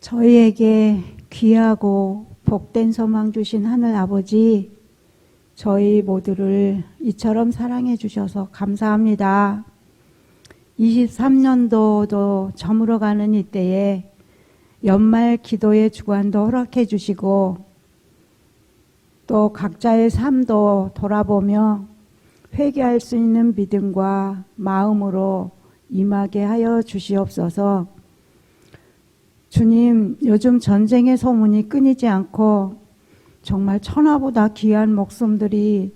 저희에게 귀하고 복된 소망 주신 하늘 아버지, 저희 모두를 이처럼 사랑해 주셔서 감사합니다. 23년도도 저물어가는 이때에 연말 기도의 주간도 허락해 주시고 또 각자의 삶도 돌아보며 회개할 수 있는 믿음과 마음으로 임하게 하여 주시옵소서. 주님, 요즘 전쟁의 소문이 끊이지 않고 정말 천하보다 귀한 목숨들이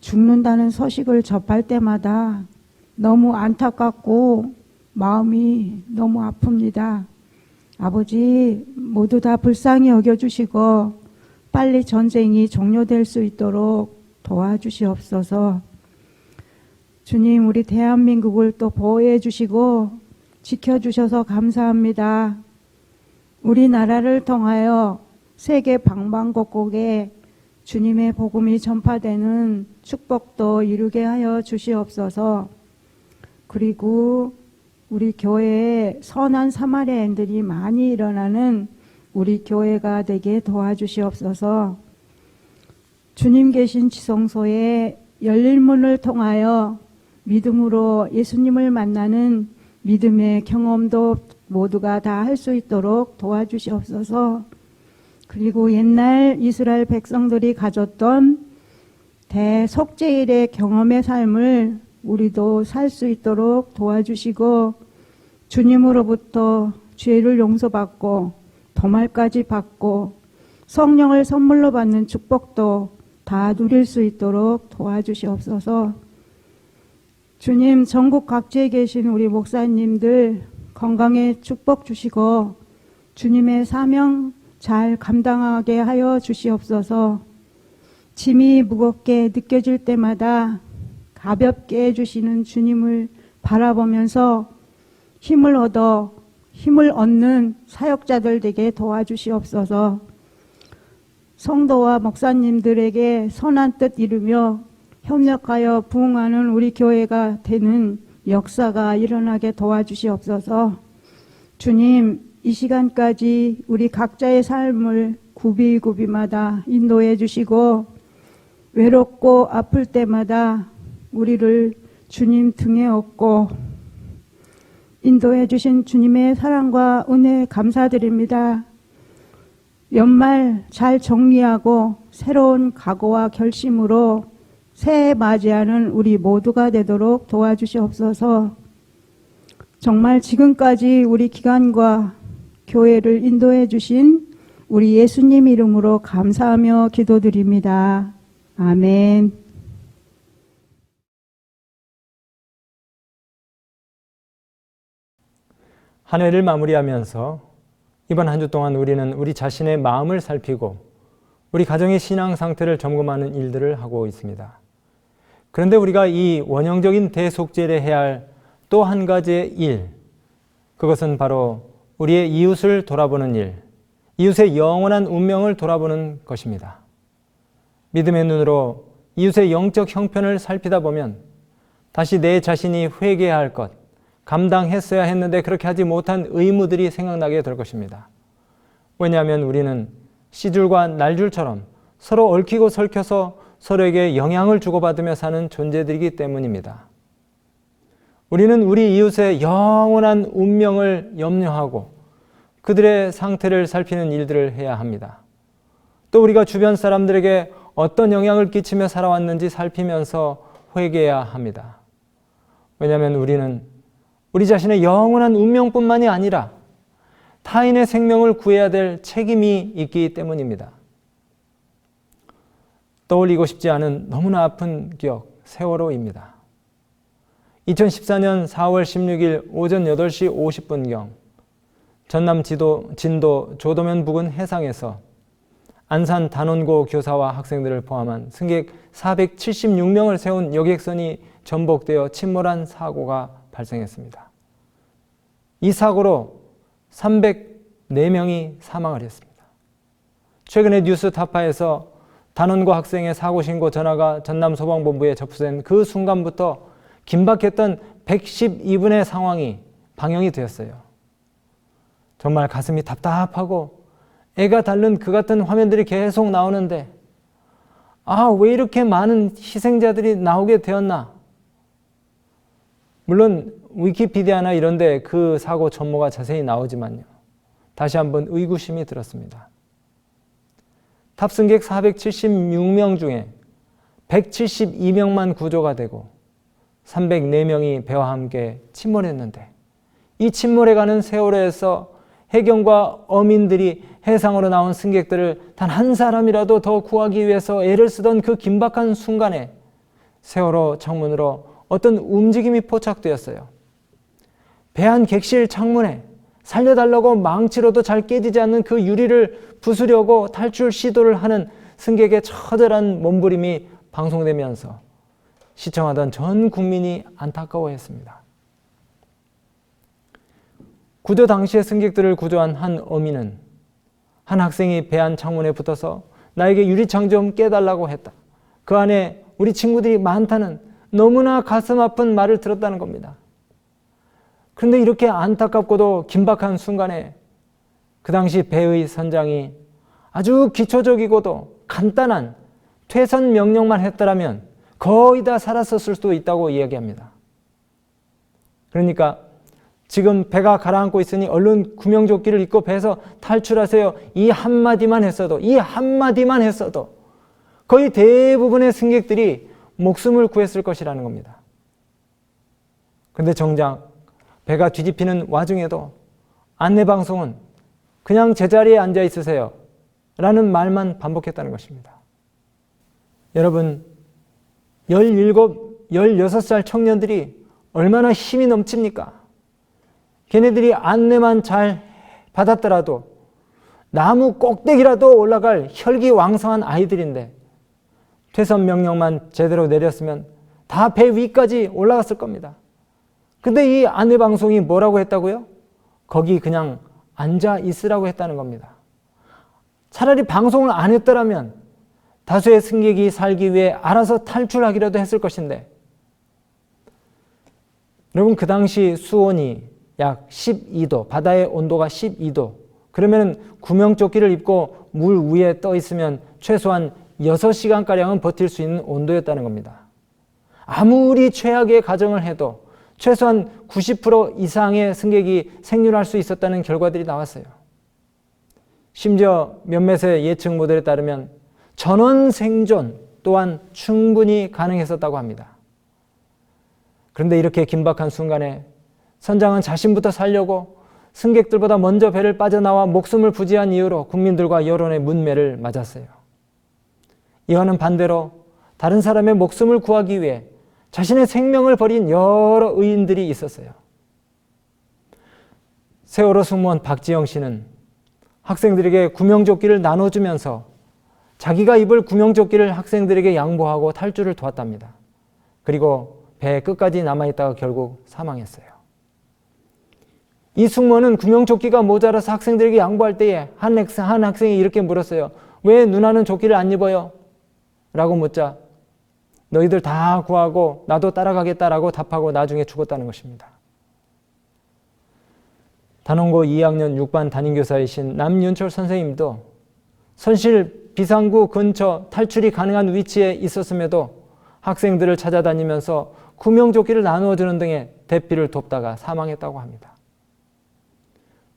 죽는다는 소식을 접할 때마다 너무 안타깝고 마음이 너무 아픕니다. 아버지, 모두 다 불쌍히 여겨주시고 빨리 전쟁이 종료될 수 있도록 도와주시옵소서. 주님, 우리 대한민국을 또 보호해 주시고 지켜주셔서 감사합니다. 우리나라를 통하여 세계 방방곡곡에 주님의 복음이 전파되는 축복도 이루게 하여 주시옵소서. 그리고 우리 교회에 선한 사마리아인들이 많이 일어나는 우리 교회가 되게 도와주시옵소서. 주님 계신 지성소에 열린 문을 통하여 믿음으로 예수님을 만나는 믿음의 경험도 모두가 다 할 수 있도록 도와주시옵소서. 그리고 옛날 이스라엘 백성들이 가졌던 대속죄일의 경험의 삶을 우리도 살 수 있도록 도와주시고 주님으로부터 죄를 용서받고 도말까지 받고 성령을 선물로 받는 축복도 다 누릴 수 있도록 도와주시옵소서. 주님, 전국 각지에 계신 우리 목사님들 건강에 축복 주시고 주님의 사명 잘 감당하게 하여 주시옵소서. 짐이 무겁게 느껴질 때마다 가볍게 해주시는 주님을 바라보면서 힘을 얻는 사역자들 되게 도와주시옵소서. 성도와 목사님들에게 선한 뜻 이루며 협력하여 부흥하는 우리 교회가 되는 역사가 일어나게 도와주시옵소서. 주님, 이 시간까지 우리 각자의 삶을 구비구비마다 인도해 주시고 외롭고 아플 때마다 우리를 주님 등에 업고 인도해 주신 주님의 사랑과 은혜 감사드립니다. 연말 잘 정리하고 새로운 각오와 결심으로 새해 맞이하는 우리 모두가 되도록 도와주시옵소서. 정말 지금까지 우리 기관과 교회를 인도해 주신 우리 예수님 이름으로 감사하며 기도드립니다. 아멘. 한 해를 마무리하면서 이번 한 주 동안 우리는 우리 자신의 마음을 살피고 우리 가정의 신앙 상태를 점검하는 일들을 하고 있습니다. 그런데 우리가 이 원형적인 대속죄를 해야 할 또 한 가지의 일, 그것은 바로 우리의 이웃을 돌아보는 일, 이웃의 영원한 운명을 돌아보는 것입니다. 믿음의 눈으로 이웃의 영적 형편을 살피다 보면 다시 내 자신이 회개해야 할 것, 감당했어야 했는데 그렇게 하지 못한 의무들이 생각나게 될 것입니다. 왜냐하면 우리는 씨줄과 날줄처럼 서로 얽히고 설켜서 서로에게 영향을 주고받으며 사는 존재들이기 때문입니다. 우리는 우리 이웃의 영원한 운명을 염려하고 그들의 상태를 살피는 일들을 해야 합니다. 또 우리가 주변 사람들에게 어떤 영향을 끼치며 살아왔는지 살피면서 회개해야 합니다. 왜냐하면 우리는 우리 자신의 영원한 운명뿐만이 아니라 타인의 생명을 구해야 될 책임이 있기 때문입니다. 떠올리고 싶지 않은 너무나 아픈 기억, 세월호입니다. 2014년 4월 16일 오전 8시 50분경 전남 진도 조도면 부근 해상에서 안산 단원고 교사와 학생들을 포함한 승객 476명을 세운 여객선이 전복되어 침몰한 사고가 발생했습니다. 이 사고로 304명이 사망을 했습니다. 최근에 뉴스 타파에서 단원고 학생의 사고 신고 전화가 전남소방본부에 접수된 그 순간부터 긴박했던 112분의 상황이 방영이 되었어요. 정말 가슴이 답답하고 애가 닳는 그 같은 화면들이 계속 나오는데 왜 이렇게 많은 희생자들이 나오게 되었나? 물론 위키피디아나 이런 데 그 사고 전모가 자세히 나오지만요. 다시 한번 의구심이 들었습니다. 탑승객 476명 중에 172명만 구조가 되고 304명이 배와 함께 침몰했는데 이 침몰해가는 세월호에서 해경과 어민들이 해상으로 나온 승객들을 단 한 사람이라도 더 구하기 위해서 애를 쓰던 그 긴박한 순간에 세월호 창문으로 어떤 움직임이 포착되었어요. 배 안 객실 창문에 살려달라고 망치로도 잘 깨지지 않는 그 유리를 부수려고 탈출 시도를 하는 승객의 처절한 몸부림이 방송되면서 시청하던 전 국민이 안타까워했습니다. 구조 당시의 승객들을 구조한 한 어민은 한 학생이 배 안 창문에 붙어서 나에게 유리창 좀 깨달라고 했다. 그 안에 우리 친구들이 많다는 너무나 가슴 아픈 말을 들었다는 겁니다. 그런데 이렇게 안타깝고도 긴박한 순간에 그 당시 배의 선장이 아주 기초적이고도 간단한 퇴선 명령만 했더라면 거의 다 살았었을 수도 있다고 이야기합니다. 그러니까 지금 배가 가라앉고 있으니 얼른 구명조끼를 입고 배에서 탈출하세요. 이 한마디만 했어도 거의 대부분의 승객들이 목숨을 구했을 것이라는 겁니다. 그런데 정작 배가 뒤집히는 와중에도 안내방송은 그냥 제자리에 앉아 있으세요 라는 말만 반복했다는 것입니다. 여러분, 17, 16살 청년들이 얼마나 힘이 넘칩니까? 걔네들이 안내만 잘 받았더라도 나무 꼭대기라도 올라갈 혈기왕성한 아이들인데 퇴선 명령만 제대로 내렸으면 다 배 위까지 올라갔을 겁니다. 근데 이 안내방송이 뭐라고 했다고요? 거기 그냥 앉아 있으라고 했다는 겁니다. 차라리 방송을 안 했더라면 다수의 승객이 살기 위해 알아서 탈출하기라도 했을 것인데 여러분, 그 당시 수온이 약 12도, 바다의 온도가 12도. 그러면 구명조끼를 입고 물 위에 떠 있으면 최소한 6시간가량은 버틸 수 있는 온도였다는 겁니다. 아무리 최악의 가정을 해도 최소한 90% 이상의 승객이 생존할 수 있었다는 결과들이 나왔어요. 심지어 몇몇의 예측 모델에 따르면 전원 생존 또한 충분히 가능했었다고 합니다. 그런데 이렇게 긴박한 순간에 선장은 자신부터 살려고 승객들보다 먼저 배를 빠져나와 목숨을 부지한 이유로 국민들과 여론의 문매를 맞았어요. 이와는 반대로 다른 사람의 목숨을 구하기 위해 자신의 생명을 버린 여러 의인들이 있었어요. 세월호 승무원 박지영 씨는 학생들에게 구명조끼를 나눠주면서 자기가 입을 구명조끼를 학생들에게 양보하고 탈출을 도왔답니다. 그리고 배 끝까지 남아있다가 결국 사망했어요. 이 승무원은 구명조끼가 모자라서 학생들에게 양보할 때에 한 학생이 이렇게 물었어요. 왜 누나는 조끼를 안 입어요? 라고 묻자 너희들 다 구하고 나도 따라가겠다라고 답하고 나중에 죽었다는 것입니다. 단원고 2학년 6반 담임교사이신 남윤철 선생님도 선실 비상구 근처 탈출이 가능한 위치에 있었음에도 학생들을 찾아다니면서 구명조끼를 나누어주는 등의 대피를 돕다가 사망했다고 합니다.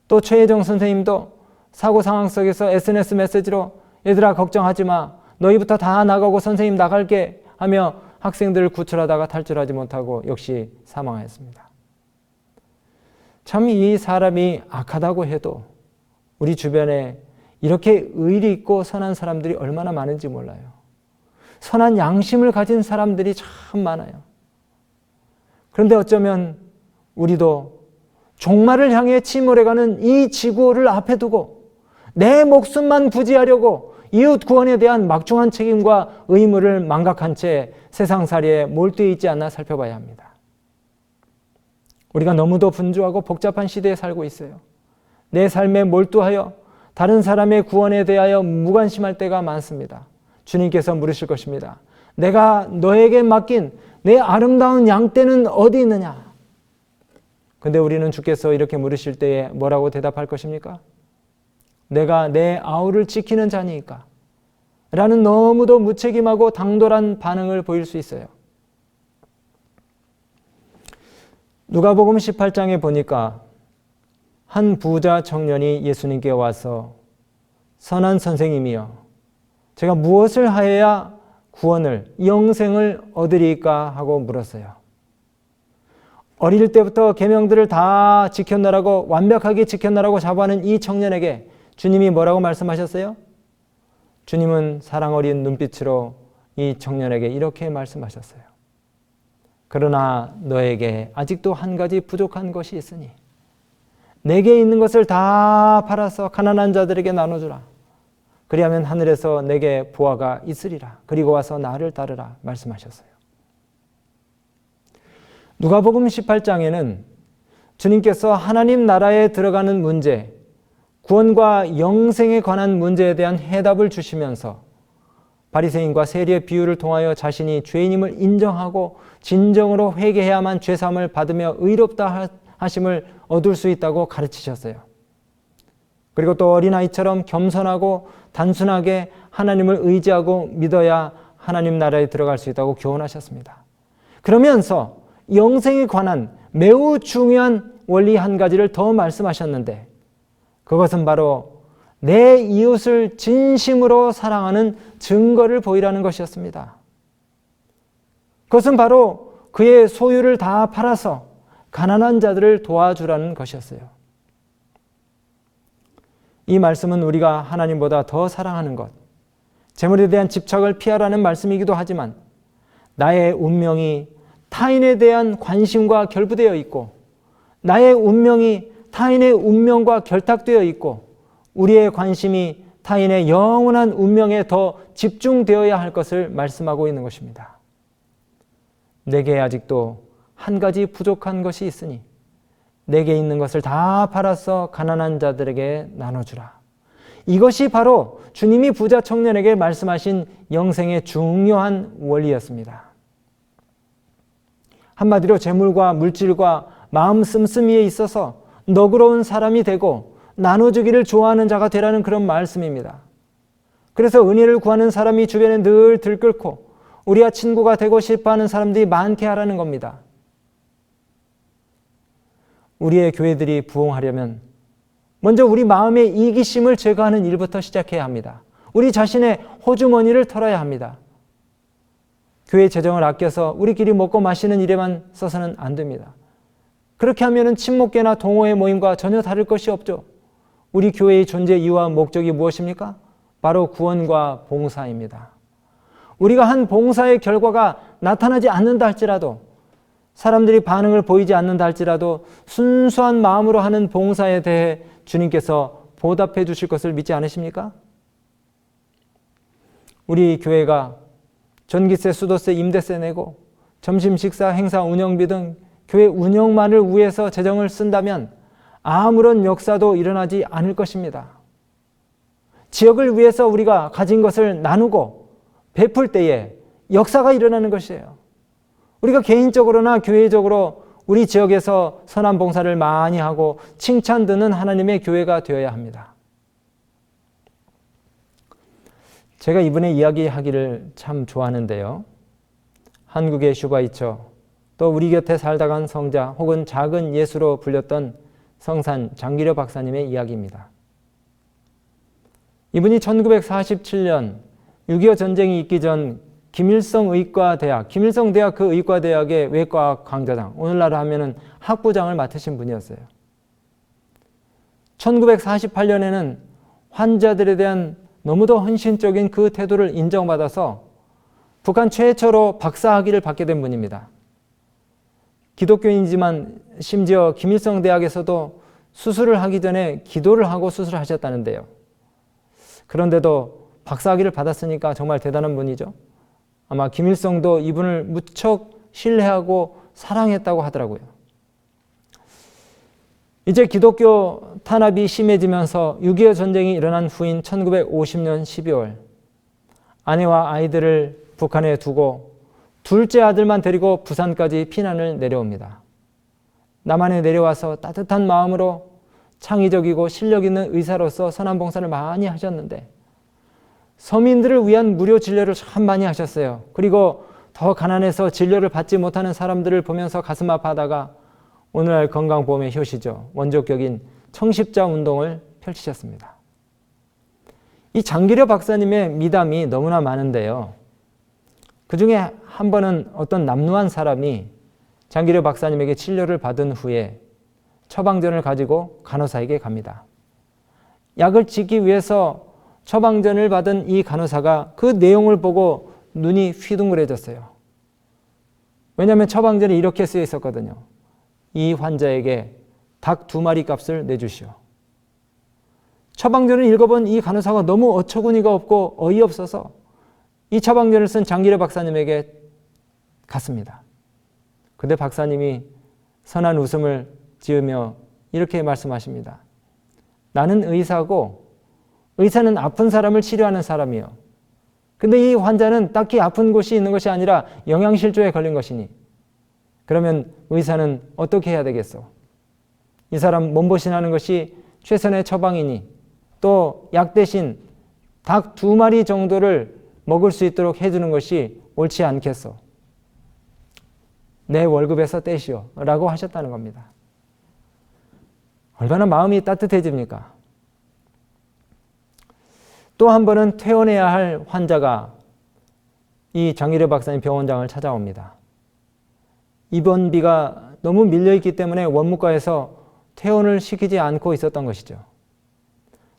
또 최혜정 선생님도 사고 상황 속에서 SNS 메시지로 얘들아 걱정하지 마. 너희부터 다 나가고 선생님 나갈게 하며 학생들을 구출하다가 탈출하지 못하고 역시 사망하였습니다. 참 이 사람이 악하다고 해도 우리 주변에 이렇게 의리 있고 선한 사람들이 얼마나 많은지 몰라요. 선한 양심을 가진 사람들이 참 많아요. 그런데 어쩌면 우리도 종말을 향해 침몰해가는 이 지구를 앞에 두고 내 목숨만 부지하려고 이웃 구원에 대한 막중한 책임과 의무를 망각한 채 세상살이에 몰두해 있지 않나 살펴봐야 합니다. 우리가 너무도 분주하고 복잡한 시대에 살고 있어요. 내 삶에 몰두하여 다른 사람의 구원에 대하여 무관심할 때가 많습니다. 주님께서 물으실 것입니다. 내가 너에게 맡긴 내 아름다운 양떼는 어디 있느냐? 근데 우리는 주께서 이렇게 물으실 때에 뭐라고 대답할 것입니까? 내가 내 아우를 지키는 자니까 라는 너무도 무책임하고 당돌한 반응을 보일 수 있어요. 누가복음 18장에 보니까 한 부자 청년이 예수님께 와서 선한 선생님이여, 제가 무엇을 하여야 구원을, 영생을 얻으리까 하고 물었어요. 어릴 때부터 계명들을 다 지켰노라고, 완벽하게 지켰노라고 자부하는 이 청년에게 주님이 뭐라고 말씀하셨어요? 주님은 사랑 어린 눈빛으로 이 청년에게 이렇게 말씀하셨어요. 그러나 너에게 아직도 한 가지 부족한 것이 있으니 내게 있는 것을 다 팔아서 가난한 자들에게 나눠주라. 그리하면 하늘에서 내게 보화가 있으리라. 그리고 와서 나를 따르라 말씀하셨어요. 누가복음 18장에는 주님께서 하나님 나라에 들어가는 문제, 구원과 영생에 관한 문제에 대한 해답을 주시면서 바리새인과 세리의 비유를 통하여 자신이 죄인임을 인정하고 진정으로 회개해야만 죄사함을 받으며 의롭다 하심을 얻을 수 있다고 가르치셨어요. 그리고 또 어린아이처럼 겸손하고 단순하게 하나님을 의지하고 믿어야 하나님 나라에 들어갈 수 있다고 교훈하셨습니다. 그러면서 영생에 관한 매우 중요한 원리 한 가지를 더 말씀하셨는데, 그것은 바로 내 이웃을 진심으로 사랑하는 증거를 보이라는 것이었습니다. 그것은 바로 그의 소유를 다 팔아서 가난한 자들을 도와주라는 것이었어요. 이 말씀은 우리가 하나님보다 더 사랑하는 것, 재물에 대한 집착을 피하라는 말씀이기도 하지만 나의 운명이 타인에 대한 관심과 결부되어 있고 나의 운명이 타인의 운명과 결탁되어 있고 우리의 관심이 타인의 영원한 운명에 더 집중되어야 할 것을 말씀하고 있는 것입니다. 내게 아직도 한 가지 부족한 것이 있으니 내게 있는 것을 다 팔아서 가난한 자들에게 나눠주라. 이것이 바로 주님이 부자 청년에게 말씀하신 영생의 중요한 원리였습니다. 한마디로 재물과 물질과 마음 씀씀이에 있어서 너그러운 사람이 되고 나눠주기를 좋아하는 자가 되라는 그런 말씀입니다. 그래서 은혜를 구하는 사람이 주변에 늘 들끓고 우리와 친구가 되고 싶어하는 사람들이 많게 하라는 겁니다. 우리의 교회들이 부흥하려면 먼저 우리 마음의 이기심을 제거하는 일부터 시작해야 합니다. 우리 자신의 호주머니를 털어야 합니다. 교회 재정을 아껴서 우리끼리 먹고 마시는 일에만 써서는 안 됩니다. 그렇게 하면 친목계나 동호회 모임과 전혀 다를 것이 없죠. 우리 교회의 존재 이유와 목적이 무엇입니까? 바로 구원과 봉사입니다. 우리가 한 봉사의 결과가 나타나지 않는다 할지라도, 사람들이 반응을 보이지 않는다 할지라도 순수한 마음으로 하는 봉사에 대해 주님께서 보답해 주실 것을 믿지 않으십니까? 우리 교회가 전기세, 수도세, 임대세 내고 점심 식사, 행사 운영비 등 교회 운영만을 위해서 재정을 쓴다면 아무런 역사도 일어나지 않을 것입니다. 지역을 위해서 우리가 가진 것을 나누고 베풀 때에 역사가 일어나는 것이에요. 우리가 개인적으로나 교회적으로 우리 지역에서 선한 봉사를 많이 하고 칭찬 듣는 하나님의 교회가 되어야 합니다. 제가 이번에 이야기하기를 참 좋아하는데요. 한국의 슈바이처, 또 우리 곁에 살다 간 성자 혹은 작은 예수로 불렸던 성산 장기려 박사님의 이야기입니다. 이분이 1947년 6.25 전쟁이 있기 전 김일성 의과대학, 김일성 대학 그 의과대학의 외과학 강좌장, 오늘날로 하면은 학부장을 맡으신 분이었어요. 1948년에는 환자들에 대한 너무도 헌신적인 그 태도를 인정받아서 북한 최초로 박사학위를 받게 된 분입니다. 기독교인이지만 심지어 김일성 대학에서도 수술을 하기 전에 기도를 하고 수술을 하셨다는데요. 그런데도 박사학위를 받았으니까 정말 대단한 분이죠. 아마 김일성도 이분을 무척 신뢰하고 사랑했다고 하더라고요. 이제 기독교 탄압이 심해지면서 6.25 전쟁이 일어난 후인 1950년 12월 아내와 아이들을 북한에 두고 둘째 아들만 데리고 부산까지 피난을 내려옵니다. 남한에 내려와서 따뜻한 마음으로 창의적이고 실력 있는 의사로서 선한 봉사를 많이 하셨는데 서민들을 위한 무료 진료를 참 많이 하셨어요. 그리고 더 가난해서 진료를 받지 못하는 사람들을 보면서 가슴 아파하다가 오늘날 건강보험의 효시죠. 원조격인 청십자 운동을 펼치셨습니다. 이 장기려 박사님의 미담이 너무나 많은데요. 그 중에 한 번은 어떤 남루한 사람이 장기려 박사님에게 치료를 받은 후에 처방전을 가지고 간호사에게 갑니다. 약을 짓기 위해서 처방전을 받은 이 간호사가 그 내용을 보고 눈이 휘둥그레졌어요. 왜냐하면 처방전에 이렇게 쓰여 있었거든요. 이 환자에게 닭 2마리 값을 내주시오. 처방전을 읽어본 이 간호사가 너무 어처구니가 없고 어이없어서 이 처방전을 쓴 장기려 박사님에게 갔습니다. 근데 박사님이 선한 웃음을 지으며 이렇게 말씀하십니다. 나는 의사고 의사는 아픈 사람을 치료하는 사람이요. 근데 이 환자는 딱히 아픈 곳이 있는 것이 아니라 영양실조에 걸린 것이니 그러면 의사는 어떻게 해야 되겠어? 이 사람 몸보신하는 것이 최선의 처방이니 또 약 대신 닭 2마리 정도를 먹을 수 있도록 해주는 것이 옳지 않겠어? 내 월급에서 떼시오 라고 하셨다는 겁니다. 얼마나 마음이 따뜻해집니까? 또 한 번은 퇴원해야 할 환자가 이 장기려 박사님 병원장을 찾아옵니다. 입원비가 너무 밀려있기 때문에 원무과에서 퇴원을 시키지 않고 있었던 것이죠.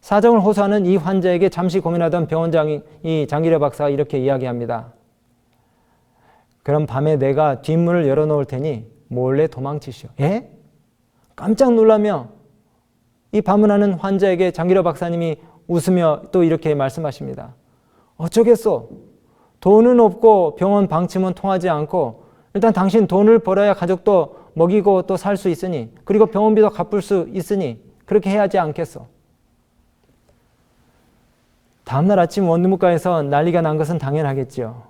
사정을 호소하는 이 환자에게 잠시 고민하던 병원장이 이 장기려 박사가 이렇게 이야기합니다. 그럼 밤에 내가 뒷문을 열어놓을 테니 몰래 도망치시오. 예? 깜짝 놀라며 이 방문하는 환자에게 장기려 박사님이 웃으며 또 이렇게 말씀하십니다. 어쩌겠소? 돈은 없고 병원 방침은 통하지 않고 일단 당신 돈을 벌어야 가족도 먹이고 또 살 수 있으니 그리고 병원비도 갚을 수 있으니 그렇게 해야 하지 않겠소? 다음날 아침 원무과에서 난리가 난 것은 당연하겠죠.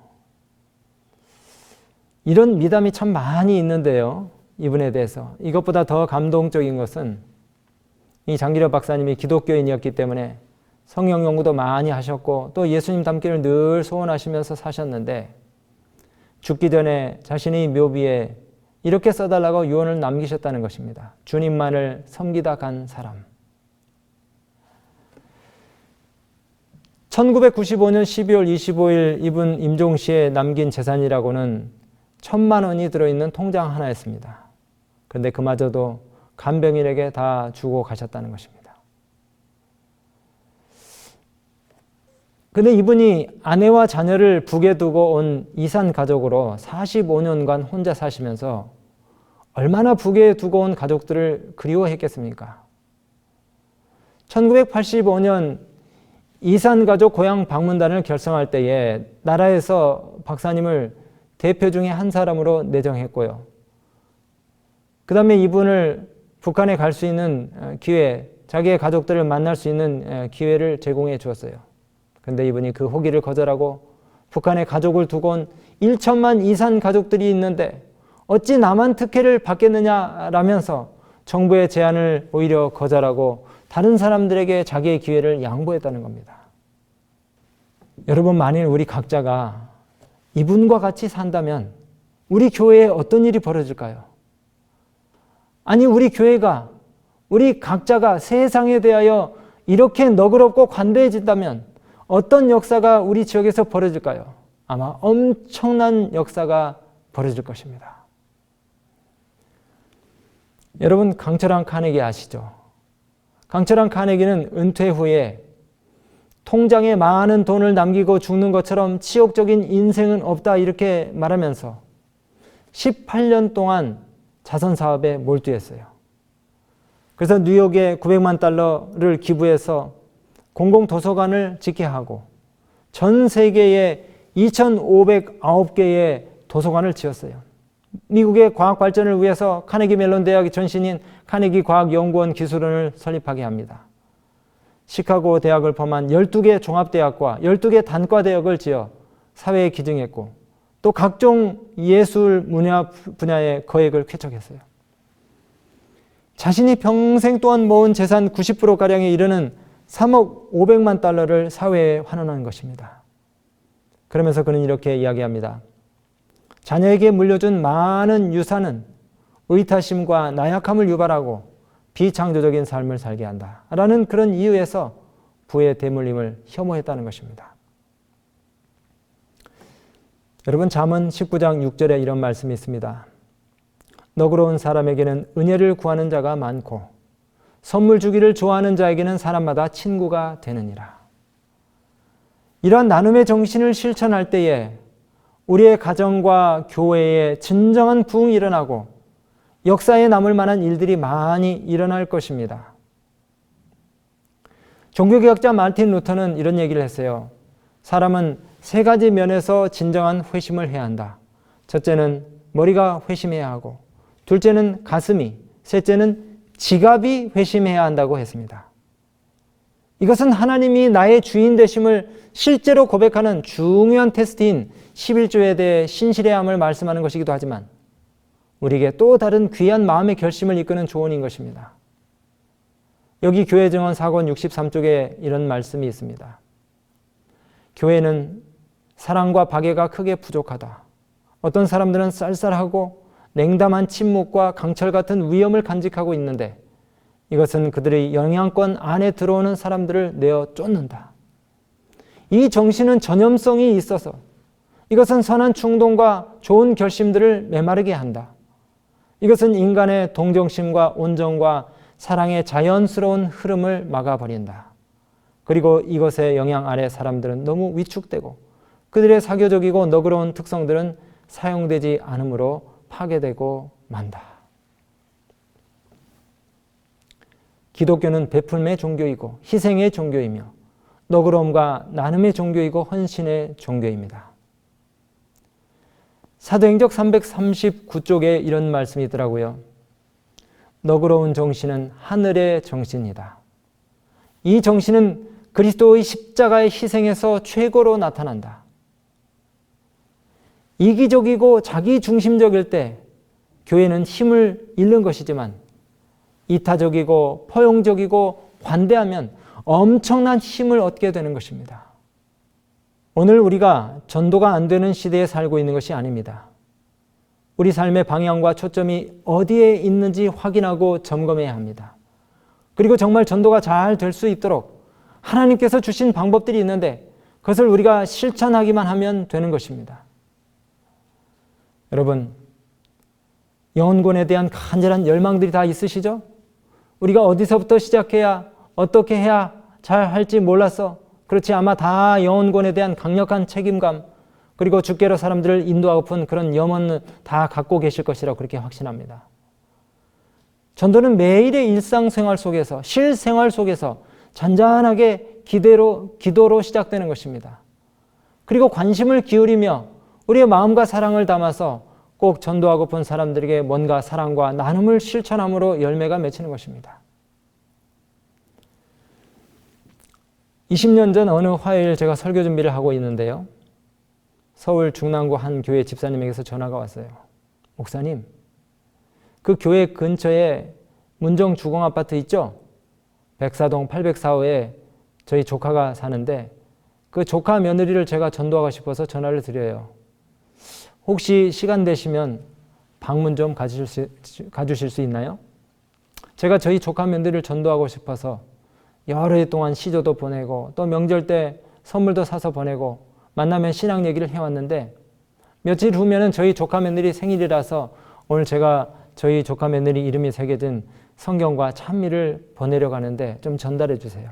이런 미담이 참 많이 있는데요. 이분에 대해서. 이것보다 더 감동적인 것은 이 장기려 박사님이 기독교인이었기 때문에 성경 연구도 많이 하셨고 또 예수님 닮기를 늘 소원하시면서 사셨는데 죽기 전에 자신의 묘비에 이렇게 써달라고 유언을 남기셨다는 것입니다. 주님만을 섬기다 간 사람. 1995년 12월 25일 이분 임종시에 남긴 재산이라고는 1,000만 원이 들어있는 통장 하나였습니다. 그런데 그마저도 간병인에게 다 주고 가셨다는 것입니다. 근데 이분이 아내와 자녀를 북에 두고 온 이산 가족으로 45년간 혼자 사시면서 얼마나 북에 두고 온 가족들을 그리워했겠습니까? 1985년 이산 가족 고향 방문단을 결성할 때에 나라에서 박사님을 대표 중에 한 사람으로 내정했고요. 그 다음에 이분을 북한에 갈 수 있는 기회, 자기의 가족들을 만날 수 있는 기회를 제공해 주었어요. 그런데 이분이 그 호기를 거절하고 북한에 가족을 두고 온 1천만 이산 가족들이 있는데 어찌 나만 특혜를 받겠느냐라면서 정부의 제안을 오히려 거절하고 다른 사람들에게 자기의 기회를 양보했다는 겁니다. 여러분, 만일 우리 각자가 이분과 같이 산다면 우리 교회에 어떤 일이 벌어질까요? 아니, 우리 교회가, 우리 각자가 세상에 대하여 이렇게 너그럽고 관대해진다면 어떤 역사가 우리 지역에서 벌어질까요? 아마 엄청난 역사가 벌어질 것입니다. 여러분, 강철한 카네기 아시죠? 강철한 카네기는 은퇴 후에 통장에 많은 돈을 남기고 죽는 것처럼 치욕적인 인생은 없다 이렇게 말하면서 18년 동안 자선사업에 몰두했어요. 그래서 뉴욕에 900만 달러를 기부해서 공공도서관을 짓게 하고 전 세계에 2,509개의 도서관을 지었어요. 미국의 과학 발전을 위해서 카네기 멜론 대학의 전신인 카네기 과학연구원 기술원을 설립하게 합니다. 시카고 대학을 포함한 12개 종합대학과 12개 단과대학을 지어 사회에 기증했고 또 각종 예술 문화 분야의 거액을 쾌척했어요. 자신이 평생 동안 모은 재산 90%가량에 이르는 3억 500만 달러를 사회에 환원한 것입니다. 그러면서 그는 이렇게 이야기합니다. 자녀에게 물려준 많은 유산은 의타심과 나약함을 유발하고 비창조적인 삶을 살게 한다. 라는 그런 이유에서 부의 대물림을 혐오했다는 것입니다. 여러분, 잠언 19장 6절에 이런 말씀이 있습니다. 너그러운 사람에게는 은혜를 구하는 자가 많고 선물 주기를 좋아하는 자에게는 사람마다 친구가 되느니라. 이러한 나눔의 정신을 실천할 때에 우리의 가정과 교회에 진정한 부흥이 일어나고 역사에 남을 만한 일들이 많이 일어날 것입니다. 종교개혁자 마르틴 루터는 이런 얘기를 했어요. 사람은 세 가지 면에서 진정한 회심을 해야 한다. 첫째는 머리가 회심해야 하고, 둘째는 가슴이, 셋째는 지갑이 회심해야 한다고 했습니다. 이것은 하나님이 나의 주인 되심을 실제로 고백하는 중요한 테스트인 11조에 대해 신실해야 함을 말씀하는 것이기도 하지만 우리에게 또 다른 귀한 마음의 결심을 이끄는 조언인 것입니다. 여기 교회 증언 4권 63쪽에 이런 말씀이 있습니다. 교회는 사랑과 박애가 크게 부족하다. 어떤 사람들은 쌀쌀하고 냉담한 침묵과 강철 같은 위험을 간직하고 있는데 이것은 그들의 영향권 안에 들어오는 사람들을 내어 쫓는다. 이 정신은 전염성이 있어서 이것은 선한 충동과 좋은 결심들을 메마르게 한다. 이것은 인간의 동정심과 온정과 사랑의 자연스러운 흐름을 막아버린다. 그리고 이것의 영향 아래 사람들은 너무 위축되고 그들의 사교적이고 너그러운 특성들은 사용되지 않으므로 파괴되고 만다. 기독교는 베풀음의 종교이고 희생의 종교이며 너그러움과 나눔의 종교이고 헌신의 종교입니다. 사도행적 339쪽에 이런 말씀이 있더라고요. 너그러운 정신은 하늘의 정신이다. 이 정신은 그리스도의 십자가의 희생에서 최고로 나타난다. 이기적이고 자기중심적일 때 교회는 힘을 잃는 것이지만 이타적이고 포용적이고 관대하면 엄청난 힘을 얻게 되는 것입니다. 오늘 우리가 전도가 안 되는 시대에 살고 있는 것이 아닙니다. 우리 삶의 방향과 초점이 어디에 있는지 확인하고 점검해야 합니다. 그리고 정말 전도가 잘 될 수 있도록 하나님께서 주신 방법들이 있는데 그것을 우리가 실천하기만 하면 되는 것입니다. 여러분, 영혼권에 대한 간절한 열망들이 다 있으시죠? 우리가 어디서부터 시작해야 어떻게 해야 잘 할지 몰라서 그렇지 아마 다 영혼권에 대한 강력한 책임감 그리고 주께로 사람들을 인도하고픈 그런 염원을 다 갖고 계실 것이라고 그렇게 확신합니다. 전도는 매일의 일상생활 속에서 실생활 속에서 잔잔하게 기도로 시작되는 것입니다. 그리고 관심을 기울이며 우리의 마음과 사랑을 담아서 꼭 전도하고픈 사람들에게 뭔가 사랑과 나눔을 실천함으로 열매가 맺히는 것입니다. 20년 전 어느 화요일 제가 설교 준비를 하고 있는데요. 서울 중랑구 한 교회 집사님에게서 전화가 왔어요. 목사님, 그 교회 근처에 문정 주공아파트 있죠? 백사동 804호에 저희 조카가 사는데 그 조카 며느리를 제가 전도하고 싶어서 전화를 드려요. 혹시 시간 되시면 방문 좀 가주실 수 있나요? 제가 저희 조카 며느리를 전도하고 싶어서 여러 해 동안 시조도 보내고 또 명절 때 선물도 사서 보내고 만나면 신앙 얘기를 해왔는데 며칠 후면은 저희 조카 며느리 생일이라서 오늘 제가 저희 조카 며느리 이름이 새겨진 성경과 찬미를 보내려고 하는데 좀 전달해 주세요.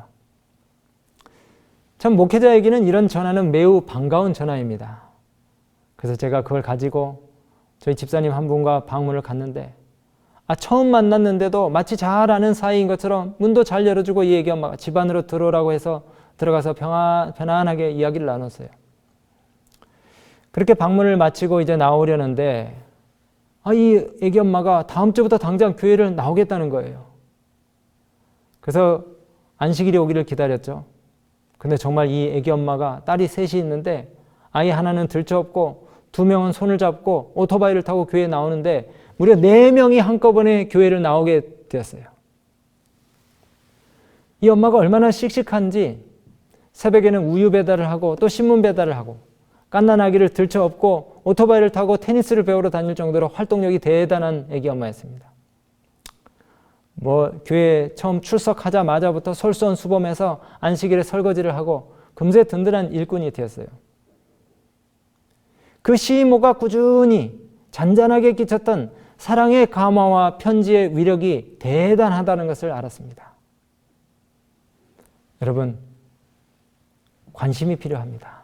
참 목회자에게는 이런 전화는 매우 반가운 전화입니다. 그래서 제가 그걸 가지고 저희 집사님 한 분과 방문을 갔는데 처음 만났는데도 마치 잘 아는 사이인 것처럼 문도 잘 열어주고 이 얘기 엄마가 집 안으로 들어오라고 해서 들어가서 편안하게 이야기를 나눴어요. 그렇게 방문을 마치고 이제 나오려는데 이 애기 엄마가 다음 주부터 당장 교회를 나오겠다는 거예요. 그래서 안식일이 오기를 기다렸죠. 근데 정말 이 애기 엄마가 딸이 셋이 있는데 아이 하나는 들쳐업고 2명은 손을 잡고 오토바이를 타고 교회에 나오는데 무려 4명이 한꺼번에 교회를 나오게 되었어요. 이 엄마가 얼마나 씩씩한지 새벽에는 우유 배달을 하고 또 신문 배달을 하고 갓난아기를 들쳐업고 오토바이를 타고 테니스를 배우러 다닐 정도로 활동력이 대단한 애기 엄마였습니다. 교회에 처음 출석하자마자부터 솔선수범해서 안식일에 설거지를 하고 금세 든든한 일꾼이 되었어요. 그 시모가 꾸준히 잔잔하게 끼쳤던 사랑의 감화와 편지의 위력이 대단하다는 것을 알았습니다. 여러분, 관심이 필요합니다.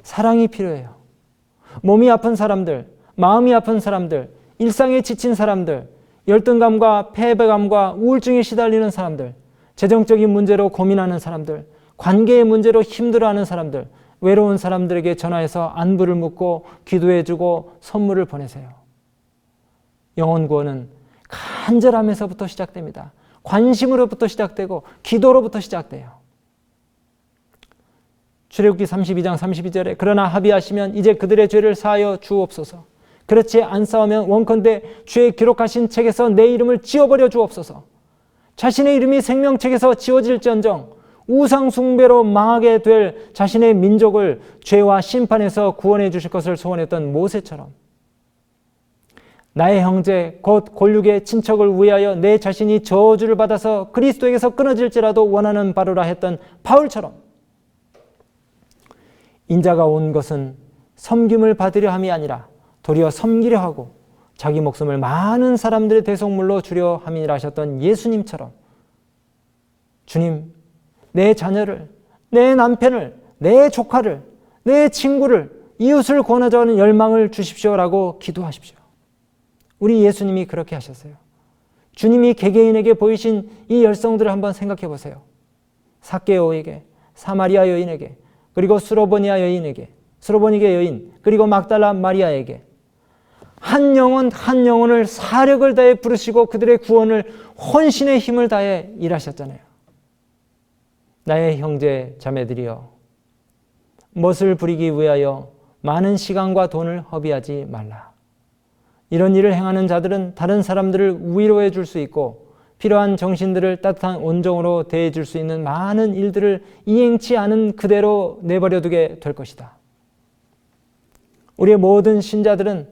사랑이 필요해요. 몸이 아픈 사람들, 마음이 아픈 사람들, 일상에 지친 사람들, 열등감과 패배감과 우울증에 시달리는 사람들, 재정적인 문제로 고민하는 사람들, 관계의 문제로 힘들어하는 사람들, 외로운 사람들에게 전화해서 안부를 묻고 기도해주고 선물을 보내세요. 영혼 구원은 간절함에서부터 시작됩니다. 관심으로부터 시작되고 기도로부터 시작돼요. 출애굽기 32장 32절에 그러나 합의하시면 이제 그들의 죄를 사하여 주옵소서. 그렇지 않사오면 원컨대 주의 기록하신 책에서 내 이름을 지워버려 주옵소서. 자신의 이름이 생명책에서 지워질지언정 우상 숭배로 망하게 될 자신의 민족을 죄와 심판에서 구원해 주실 것을 소원했던 모세처럼 나의 형제 곧 골육의 친척을 위하여 내 자신이 저주를 받아서 그리스도에게서 끊어질지라도 원하는 바로라 했던 바울처럼 인자가 온 것은 섬김을 받으려 함이 아니라 도리어 섬기려 하고 자기 목숨을 많은 사람들의 대속물로 주려 함이라 하셨던 예수님처럼 주님, 내 자녀를, 내 남편을, 내 조카를, 내 친구를, 이웃을 구원하자 하는 열망을 주십시오라고 기도하십시오. 우리 예수님이 그렇게 하셨어요. 주님이 개개인에게 보이신 이 열성들을 한번 생각해 보세요. 삭개오에게, 사마리아 여인에게, 그리고 수로보니아 여인에게, 수로보니게 여인, 그리고 막달라 마리아에게 한 영혼 한 영혼을 사력을 다해 부르시고 그들의 구원을 혼신의 힘을 다해 일하셨잖아요. 나의 형제 자매들이여, 멋을 부리기 위하여 많은 시간과 돈을 허비하지 말라. 이런 일을 행하는 자들은 다른 사람들을 위로해 줄 수 있고 필요한 정신들을 따뜻한 온정으로 대해 줄 수 있는 많은 일들을 이행치 않은 그대로 내버려 두게 될 것이다. 우리의 모든 신자들은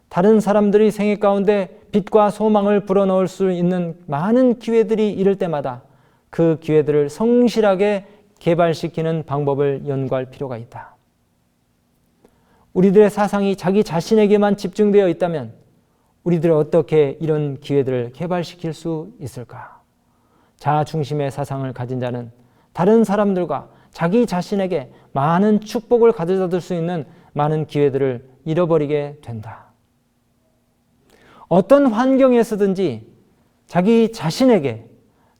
다른 사람들이 생애 가운데 빛과 소망을 불어넣을 수 있는 많은 기회들이 이를 때마다 그 기회들을 성실하게 개발시키는 방법을 연구할 필요가 있다. 우리들의 사상이 자기 자신에게만 집중되어 있다면 우리들은 어떻게 이런 기회들을 개발시킬 수 있을까? 자아 중심의 사상을 가진 자는 다른 사람들과 자기 자신에게 많은 축복을 가져다 줄 수 있는 많은 기회들을 잃어버리게 된다. 어떤 환경에서든지 자기 자신에게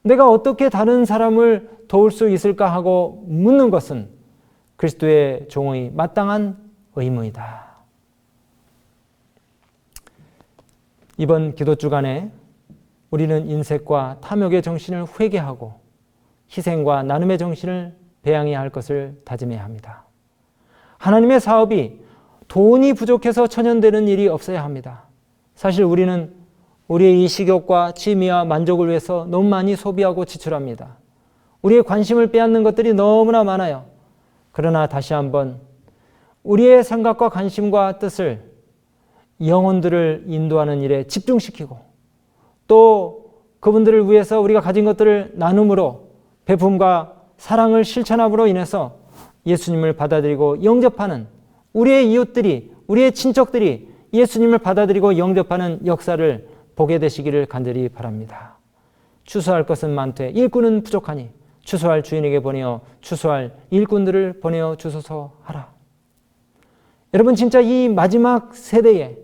내가 어떻게 다른 사람을 도울 수 있을까 하고 묻는 것은 그리스도의 종의 마땅한 의무이다. 이번 기도 주간에 우리는 인색과 탐욕의 정신을 회개하고 희생과 나눔의 정신을 배양해야 할 것을 다짐해야 합니다. 하나님의 사업이 돈이 부족해서 천연되는 일이 없어야 합니다. 사실 우리는 우리의 이 식욕과 취미와 만족을 위해서 너무 많이 소비하고 지출합니다. 우리의 관심을 빼앗는 것들이 너무나 많아요. 그러나 다시 한번 우리의 생각과 관심과 뜻을 영혼들을 인도하는 일에 집중시키고 또 그분들을 위해서 우리가 가진 것들을 나눔으로 베품과 사랑을 실천함으로 인해서 예수님을 받아들이고 영접하는 우리의 이웃들이, 우리의 친척들이 예수님을 받아들이고 영접하는 역사를 보게 되시기를 간절히 바랍니다. 추수할 것은 많되 일꾼은 부족하니 추수할 주인에게 보내어 추수할 일꾼들을 보내어 주소서 하라. 여러분, 진짜 이 마지막 세대에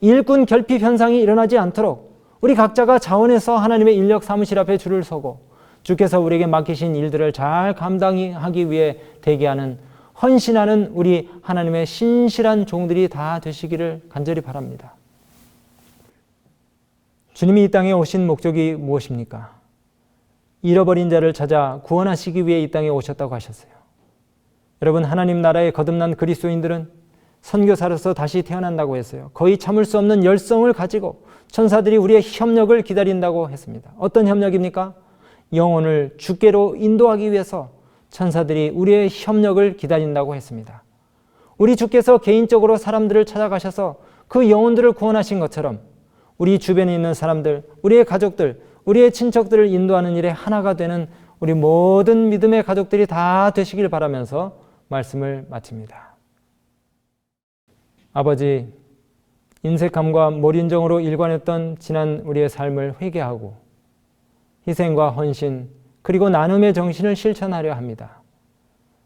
일꾼 결핍 현상이 일어나지 않도록 우리 각자가 자원해서 하나님의 인력 사무실 앞에 줄을 서고 주께서 우리에게 맡기신 일들을 잘 감당하기 위해 대기하는 헌신하는 우리 하나님의 신실한 종들이 다 되시기를 간절히 바랍니다. 주님이 이 땅에 오신 목적이 무엇입니까? 잃어버린 자를 찾아 구원하시기 위해 이 땅에 오셨다고 하셨어요. 여러분, 하나님 나라에 거듭난 그리스도인들은 선교사로서 다시 태어난다고 했어요. 거의 참을 수 없는 열성을 가지고 천사들이 우리의 협력을 기다린다고 했습니다. 어떤 협력입니까? 영혼을 주께로 인도하기 위해서 천사들이 우리의 협력을 기다린다고 했습니다. 우리 주께서 개인적으로 사람들을 찾아가셔서 그 영혼들을 구원하신 것처럼 우리 주변에 있는 사람들, 우리의 가족들, 우리의 친척들을 인도하는 일에 하나가 되는 우리 모든 믿음의 가족들이 다 되시길 바라면서 말씀을 마칩니다. 아버지, 인색함과 몰인정으로 일관했던 지난 우리의 삶을 회개하고 희생과 헌신 그리고 나눔의 정신을 실천하려 합니다.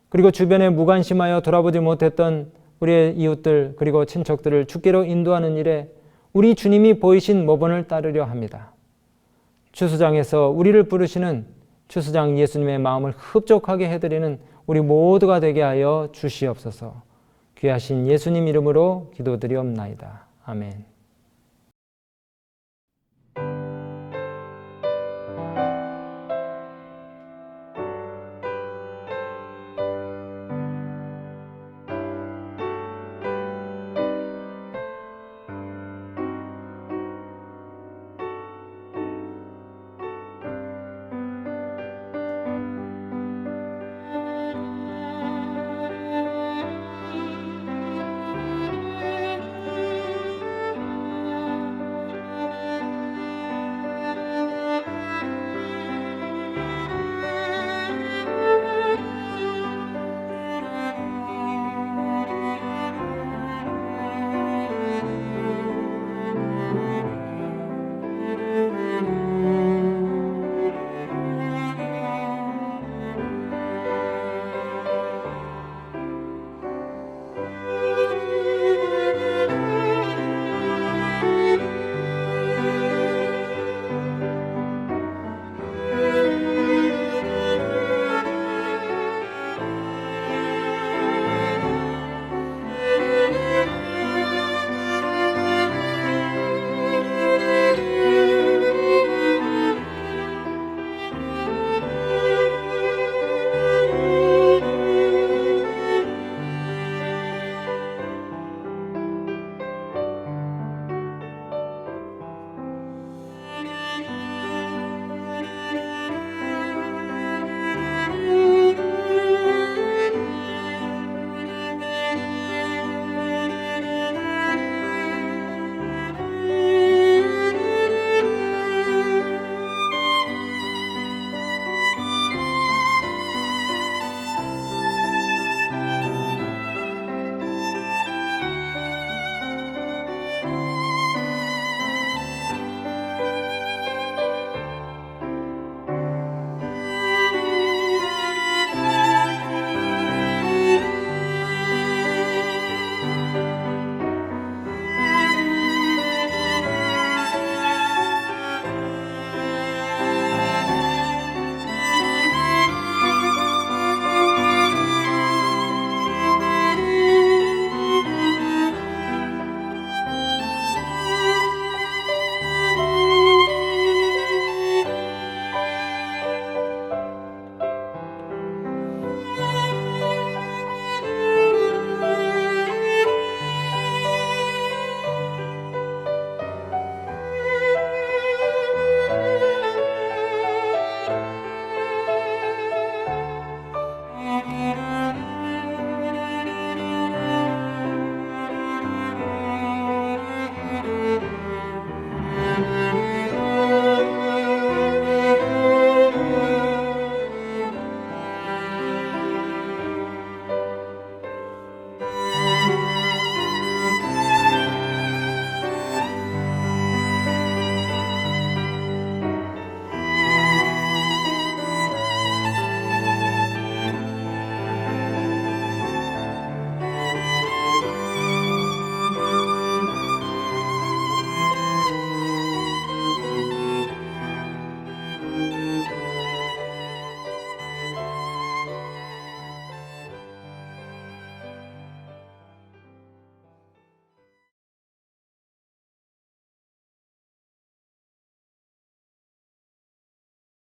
그리고 주변에 무관심하여 돌아보지 못했던 우리의 이웃들 그리고 친척들을 주께로 인도하는 일에 우리 주님이 보이신 모본을 따르려 합니다. 추수장에서 우리를 부르시는 추수장 예수님의 마음을 흡족하게 해드리는 우리 모두가 되게 하여 주시옵소서. 귀하신 예수님 이름으로 기도드리옵나이다. 아멘.